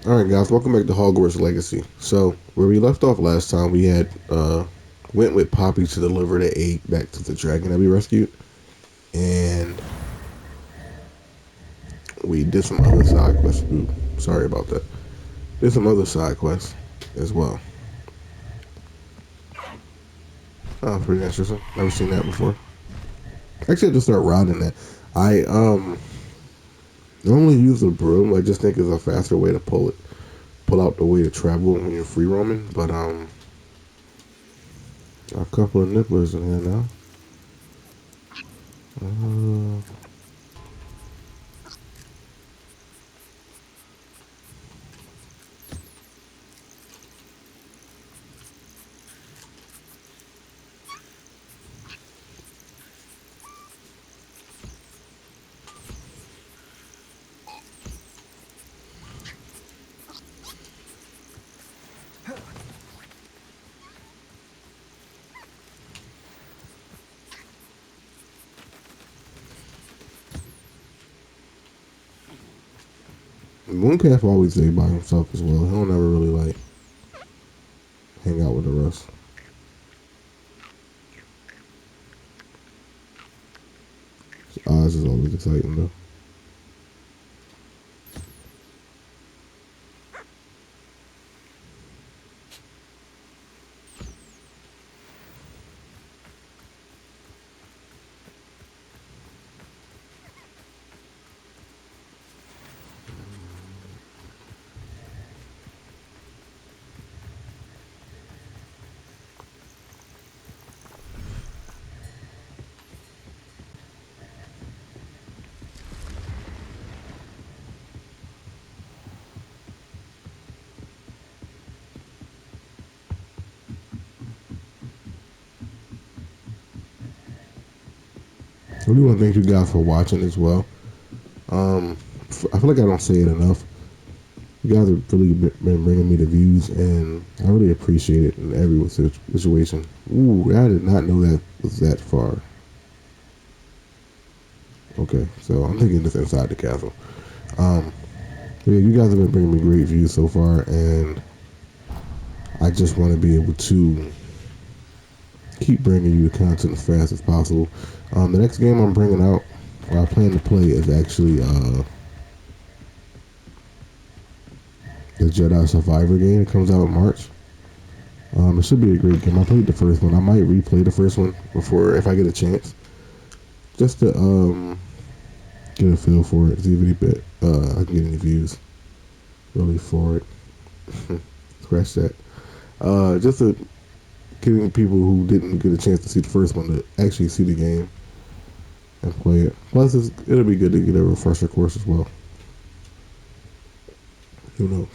All right, guys, welcome back to Hogwarts Legacy. So, where we left off last time, we had went with Poppy to deliver the egg back to the dragon that we rescued, and we did some other side quests. Ooh, sorry about that. Did some other side quests as well. Oh, pretty interesting. Never seen that before. Actually, I just start riding that. I normally use a broom. I just think it's a faster way to pull out the way to travel when you're free roaming. But a couple of nibblers in here now. Uh, Mooncalf always stay by himself as well. He don't ever really like hang out with the rest. His eyes is always exciting though. I really want to thank you guys for watching as well. Um, I feel like I don't say it enough. You guys have really been bringing me the views, and I really appreciate it in every situation. Ooh, I did not know that was that far. Okay, so I'm thinking this inside the castle. Um, yeah, you guys have been bringing me great views so far, and I just want to be able to keep bringing you the content as fast as possible. The next game I'm bringing out, or I plan to play, is actually the Jedi Survivor game. It comes out in March. It should be a great game. I played the first one. I might replay the first one before if I get a chance, just to get a feel for it. See if any bit I can get any views really for it. Scratch that. Just to getting people who didn't get a chance to see the first one to actually see the game and play it. Plus, it'll be good to get a refresher course as well. Who knows?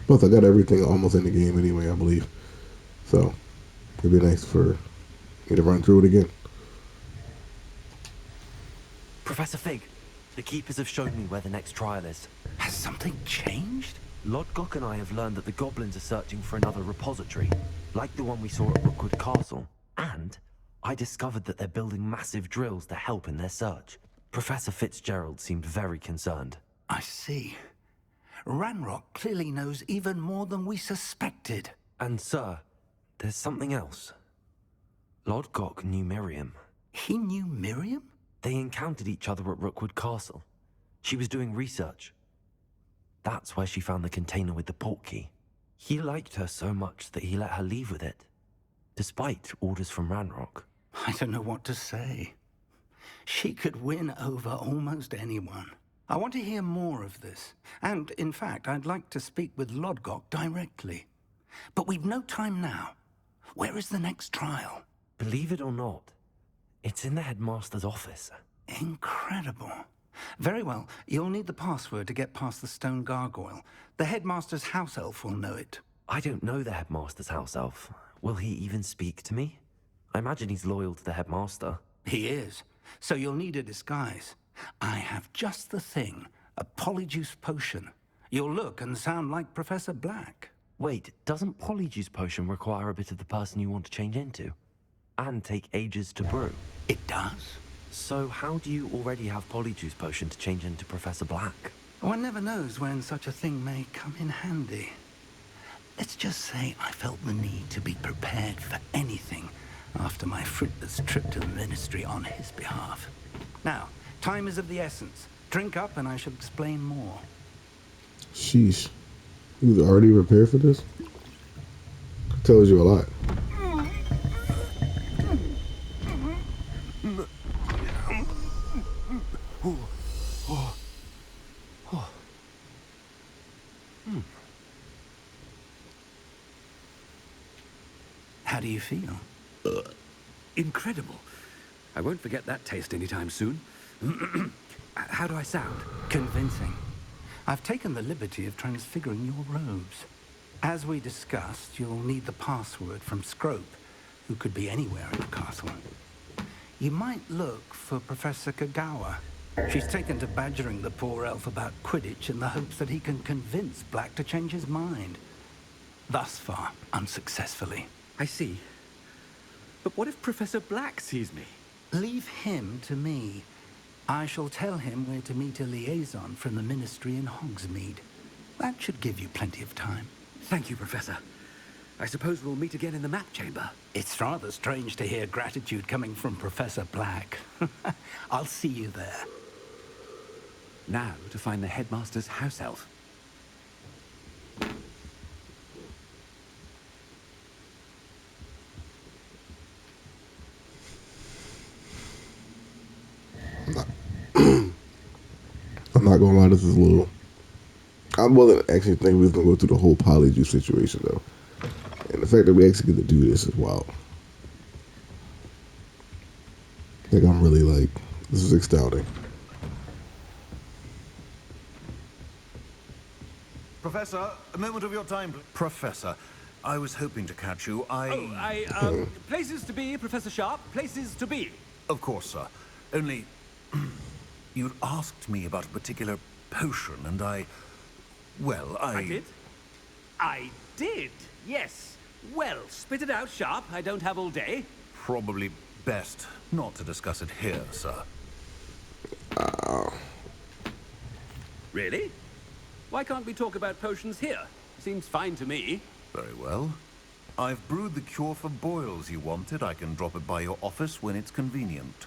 Plus, I got everything almost in the game anyway, I believe. So it'd be nice for me to run through it again. Professor Fig, the Keepers have shown me where the next trial is. Has something changed? Lodgok and I have learned that the goblins are searching for another repository, like the one we saw at Rookwood Castle. And I discovered that they're building massive drills to help in their search. Professor Fitzgerald seemed very concerned. I see. Ranrock clearly knows even more than we suspected. And sir, there's something else. Lodgok knew Miriam. He knew Miriam? They encountered each other at Rookwood Castle. She was doing research. That's where she found the container with the portkey. He liked her so much that he let her leave with it, despite orders from Ranrock. I don't know what to say. She could win over almost anyone. I want to hear more of this. And, in fact, I'd like to speak with Lodgok directly. But we've no time now. Where is the next trial? Believe it or not, it's in the headmaster's office. Incredible. Very well. You'll need the password to get past the stone gargoyle. The headmaster's house elf will know it. I don't know the headmaster's house elf. Will he even speak to me? I imagine he's loyal to the headmaster. He is. So you'll need a disguise. I have just the thing. A polyjuice potion. You'll look and sound like Professor Black. Wait, doesn't Polyjuice potion require a bit of the person you want to change into? And take ages to brew? It does. So how do you already have Polyjuice potion to change into Professor Black? One never knows when such a thing may come in handy. Let's just say I felt the need to be prepared for anything after my fruitless trip to the ministry on his behalf. Now, time is of the essence. Drink up and I shall explain more. Sheesh. You was already prepared for this? Tells you a lot. How do you feel? Incredible. I won't forget that taste anytime soon. How do I sound? Convincing. I've taken the liberty of transfiguring your robes. As we discussed, you'll need the password from Scrope, who could be anywhere in the castle. You might look for Professor Kagawa. She's taken to badgering the poor elf about Quidditch in the hopes that he can convince Black to change his mind. Thus far, unsuccessfully. I see. But what if Professor Black sees me? Leave him to me. I shall tell him where to meet a liaison from the ministry in Hogsmeade. That should give you plenty of time. Thank you, Professor. I suppose we'll meet again in the map chamber. It's rather strange to hear gratitude coming from Professor Black. I'll see you there. Now to find the headmaster's house elf. I'm not gonna lie, this is a little. I wasn't actually thinking we was gonna go through the whole POLYJUICE situation though, and the fact that we actually get to do this is wild. Like I'm really like, this is astounding. Professor, a moment of your time. Professor, I was hoping to catch you. Places to be, Professor Sharp. Places to be. Of course, sir. Only... you'd asked me about a particular potion, and well, I did? I did, yes. Well, spit it out, Sharp. I don't have all day. Probably best not to discuss it here, sir. Really? Why can't we talk about potions here? Seems fine to me. Very well. I've brewed the cure for boils you wanted. I can drop it by your office when it's convenient.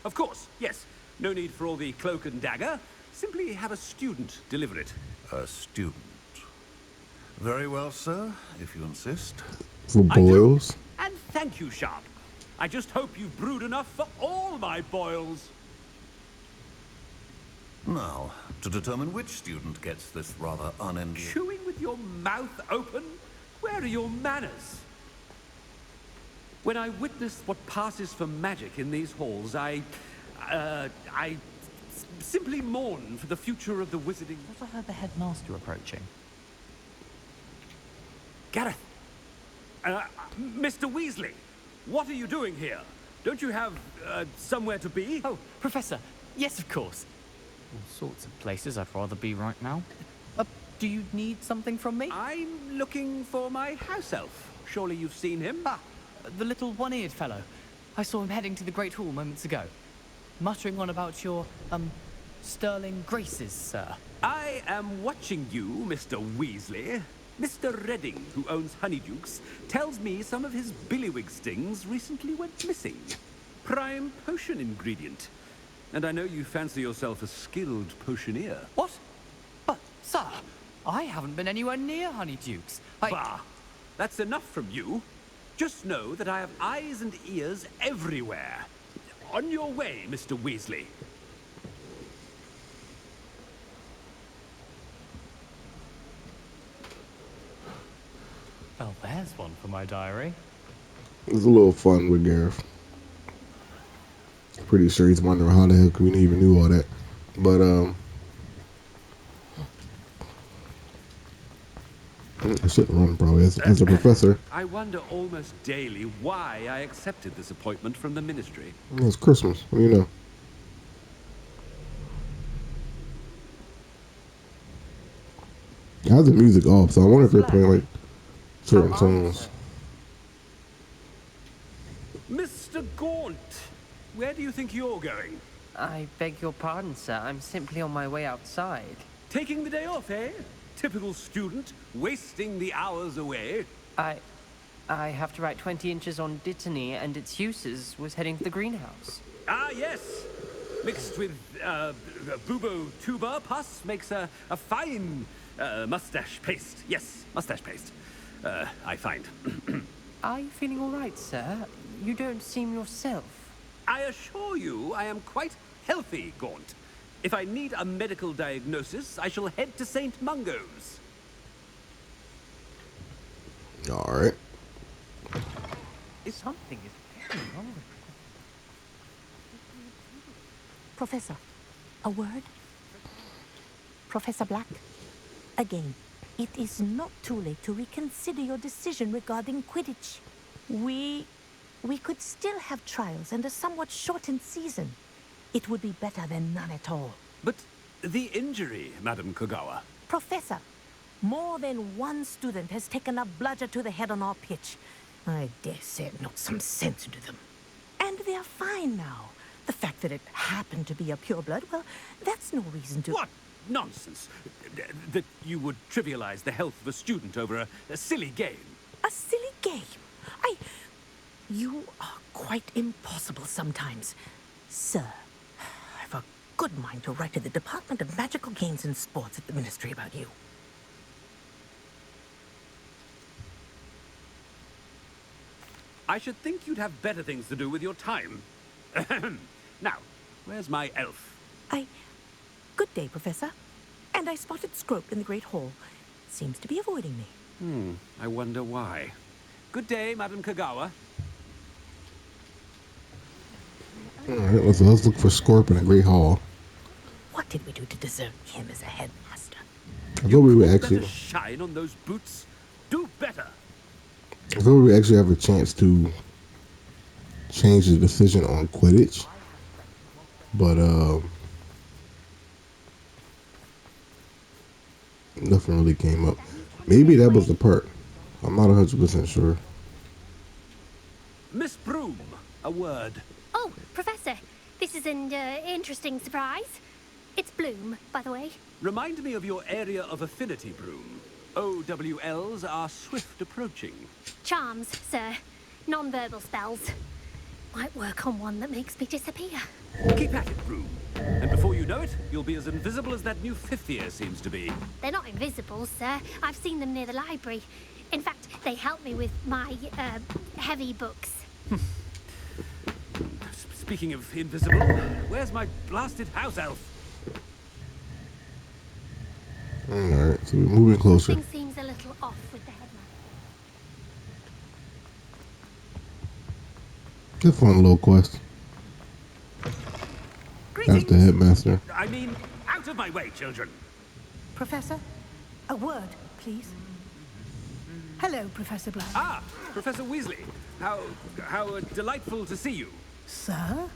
Of course, yes. No need for all the cloak and dagger. Simply have a student deliver it. A student. Very well, sir, if you insist. For boils? And thank you, Sharp. I just hope you've brewed enough for all my boils. Now, to determine which student gets this rather unenviable... Chewing with your mouth open? Where are your manners? When I witness what passes for magic in these halls, I simply mourn for the future of the wizarding... What I heard the headmaster approaching. Gareth! Mr. Weasley! What are you doing here? Don't you have, somewhere to be? Oh, Professor. Yes, of course. All sorts of places I'd rather be right now. Do you need something from me? I'm looking for my house elf. Surely you've seen him? Ah, the little one-eared fellow. I saw him heading to the Great Hall moments ago. Muttering on about your, sterling graces, sir. I am watching you, Mr. Weasley. Mr. Redding, who owns Honeydukes, tells me some of his billywig stings recently went missing. Prime potion ingredient. And I know you fancy yourself a skilled potioneer. What? But, sir, I haven't been anywhere near Honeydukes. Bah! That's enough from you. Just know that I have eyes and ears everywhere. On your way, Mr. Weasley. Well, there's one for my diary. It's a little fun with Gareth. Pretty sure he's wondering how the heck we even knew all that. But, I shouldn't run probably as a professor. I wonder almost daily why I accepted this appointment from the ministry. It's Christmas, what do you know? I have the music off, so I wonder if they're playing like certain songs. Mr. Gaunt, where do you think you're going? I beg your pardon, sir. I'm simply on my way outside. Taking the day off, eh? Typical student, wasting the hours away. I have to write 20 inches on Dittany and its uses. Was heading to the greenhouse. Ah, yes. Mixed with bubo tuber pus makes a fine mustache paste. Yes, mustache paste. I find. Are you feeling all right, sir? You don't seem yourself. I assure you I am quite healthy, Gaunt. If I need a medical diagnosis, I shall head to St. Mungo's. All right. Something is very wrong with Professor, a word? Professor Black, again, it is not too late to reconsider your decision regarding Quidditch. We could still have trials and a somewhat shortened season. It would be better than none at all. But the injury, Madam Kogawa. Professor, more than one student has taken a bludger to the head on our pitch. I dare say it knocked some sense into them. And they are fine now. The fact that it happened to be a pureblood, well, that's no reason to... What nonsense! That you would trivialize the health of a student over a silly game. A silly game? You are quite impossible sometimes. Sir, I've a good mind to write to the Department of Magical Games and Sports at the Ministry about you. I should think you'd have better things to do with your time. Now, where's my elf? Good day, Professor. And I spotted Scrope in the Great Hall. Seems to be avoiding me. I wonder why. Good day, Madam Kogawa. All right, let's look for Scorp in a Great Hall. What did we do to deserve him as a headmaster? I thought we would Better actually. shine on those boots. Do better. I thought we would actually have a chance to change the decision on Quidditch, but nothing really came up. Maybe that was the part. I'm not 100% sure. Miss Broom, a word. Oh, Professor, this is an interesting surprise. It's Bloom, by the way. Remind me of your area of affinity, Broom. OWLs are swift approaching. Charms, sir. Non-verbal spells. Might work on one that makes me disappear. Keep at it, Broom. And before you know it, you'll be as invisible as that new fifth year seems to be. They're not invisible, sir. I've seen them near the library. In fact, they help me with my, heavy books. Speaking of invisible, where's my blasted house elf? Alright, so we're moving closer. Something seems a little off with the headmaster. Good fun little quest. That's the headmaster. I mean, out of my way, children. Professor, a word, please. Hello, Professor Black. Ah, Professor Weasley. How delightful to see you. Sir?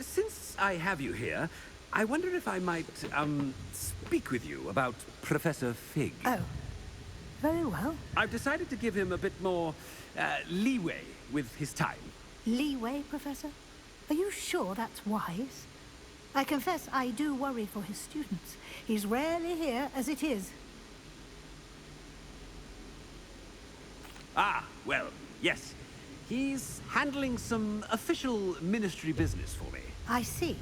Since I have you here, I wonder if I might, speak with you about Professor Fig. Oh, very well. I've decided to give him a bit more, leeway with his time. Leeway, Professor? Are you sure that's wise? I confess I do worry for his students. He's rarely here as it is. Ah, well, yes. He's handling some official ministry business for me. I see.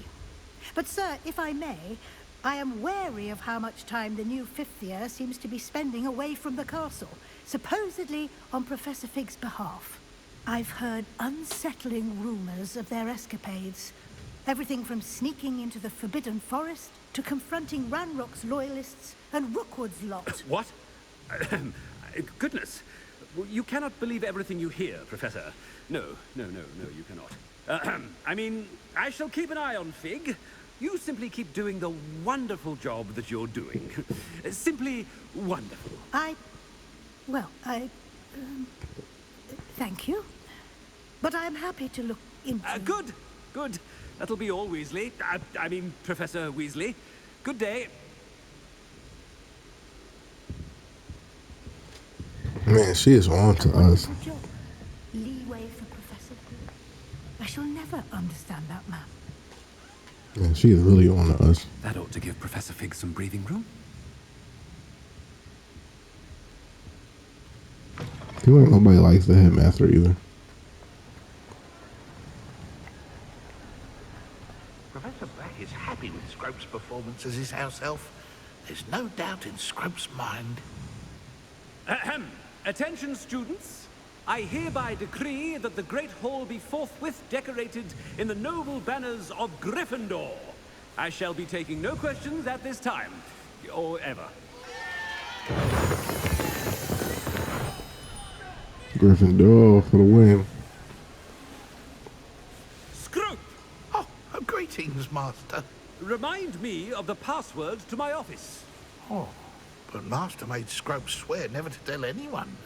But, sir, if I may, I am wary of how much time the new fifth year seems to be spending away from the castle, supposedly on Professor Fig's behalf. I've heard unsettling rumors of their escapades. Everything from sneaking into the Forbidden Forest to confronting Ranrock's loyalists and Rookwood's lot. What? Goodness. You cannot believe everything you hear, Professor. No, you cannot. I mean, I shall keep an eye on Fig. You simply keep doing the wonderful job that you're doing. Simply wonderful. Thank you. But I'm happy to look into... Good. That'll be all, Weasley. I mean, Professor Weasley. Good day. Man, she is on to us. Leeway for Professor. I shall never understand that man. Yeah, she is really on to us. That ought to give Professor Fig some breathing room. Feel like nobody likes the headmaster either. Professor Black is happy with Scrope's performance as his house elf. There's no doubt in Scrope's mind. Ahem. Attention, students. I hereby decree that the Great Hall be forthwith decorated in the noble banners of Gryffindor. I shall be taking no questions at this time, or ever. Gryffindor for the win. Scrope! Oh, greetings, Master. Remind me of the password to my office. Oh, but Master made Scrope swear never to tell anyone,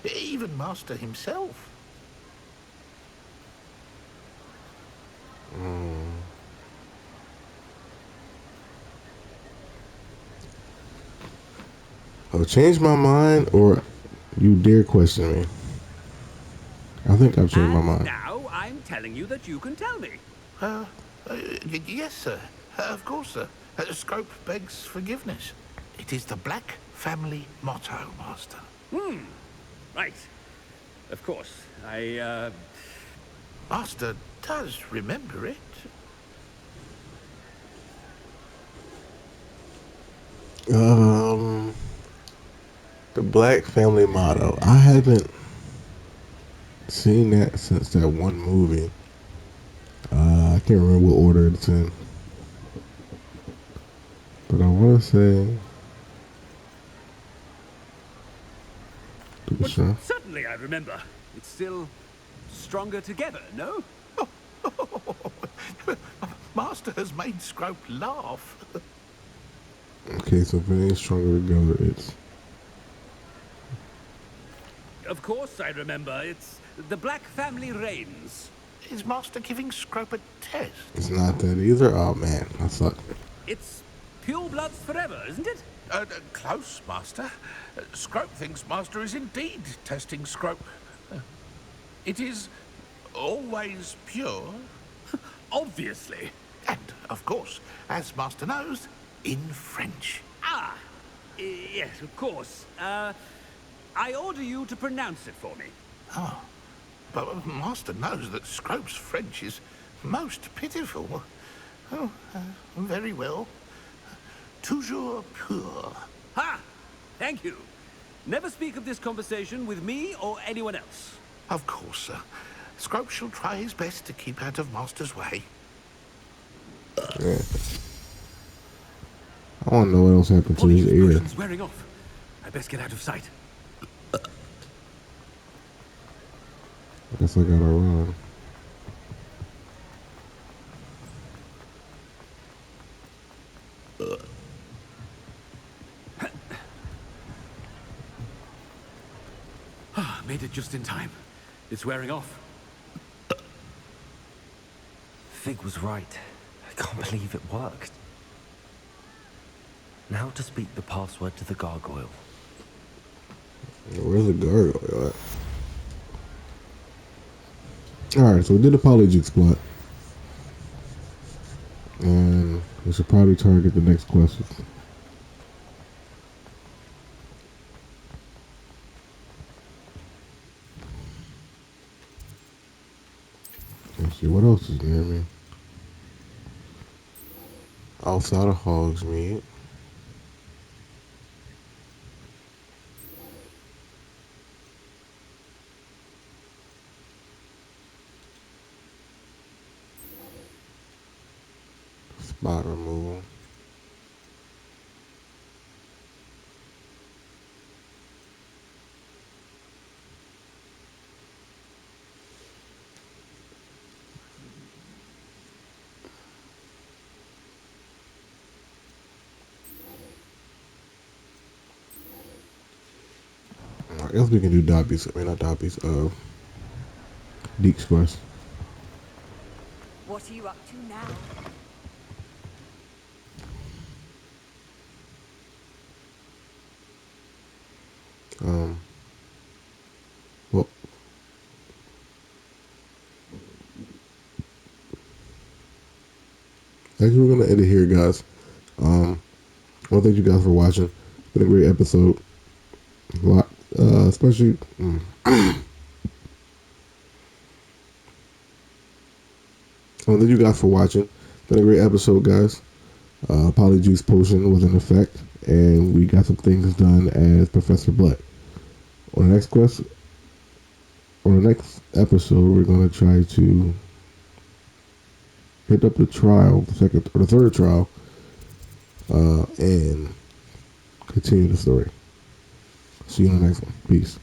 even Master himself. I'll change my mind, or you dare question me. I think I've changed my mind. Now I'm telling you that you can tell me. Yes, sir. Of course, sir. Scrope begs forgiveness. It is the Black family motto, Master. Right. Of course. Master does remember it. The Black family motto. I haven't seen that since that one movie. I can't remember what order it's in. But I want to say... But sure. certainly I remember. It's still stronger together, no? Master has made Scrope laugh. Okay, so if it ain't stronger together, it's... Of course I remember. It's the Black family reigns. Is Master giving Scrope a test? It's not that either. Oh man, I suck. It's pure bloods forever, isn't it? Close, Master. Scrope thinks Master is indeed testing Scrope. It is always pure. Obviously. And, of course, as Master knows, in French. Yes, of course. I order you to pronounce it for me. Oh, but Master knows that Scrope's French is most pitiful. Oh, very well. Toujours pur. Ha! Thank you. Never speak of this conversation with me or anyone else. Of course, sir. Scrope shall try his best to keep out of Master's way. Yeah. I want to know what else happened to his ear. Potion's wearing off. I best get out of sight. I guess I gotta run. Made it just in time. It's wearing off. Fig was right. I can't believe it worked. Now to speak the password to the gargoyle. Where's the gargoyle at? Alright, so we did the POLYJUICE plot. And we should probably target the next question. Let's see, what else is near me? Outside of Hogsmeade. Spot removal. I guess we can do Dobby's. I mean, not Dobby's. Deek's quest. What are you up to now? Well, Actually, we're gonna end it here, guys. Well, thank you guys for watching. It's been a great episode. A lot, especially. Well, thank you guys for watching. It's been a great episode, guys. Polyjuice potion was in effect, and we got some things done as Professor Black. On the next episode, we're gonna try to hit up the trial, the third trial, and continue the story. See you on the next one. Peace.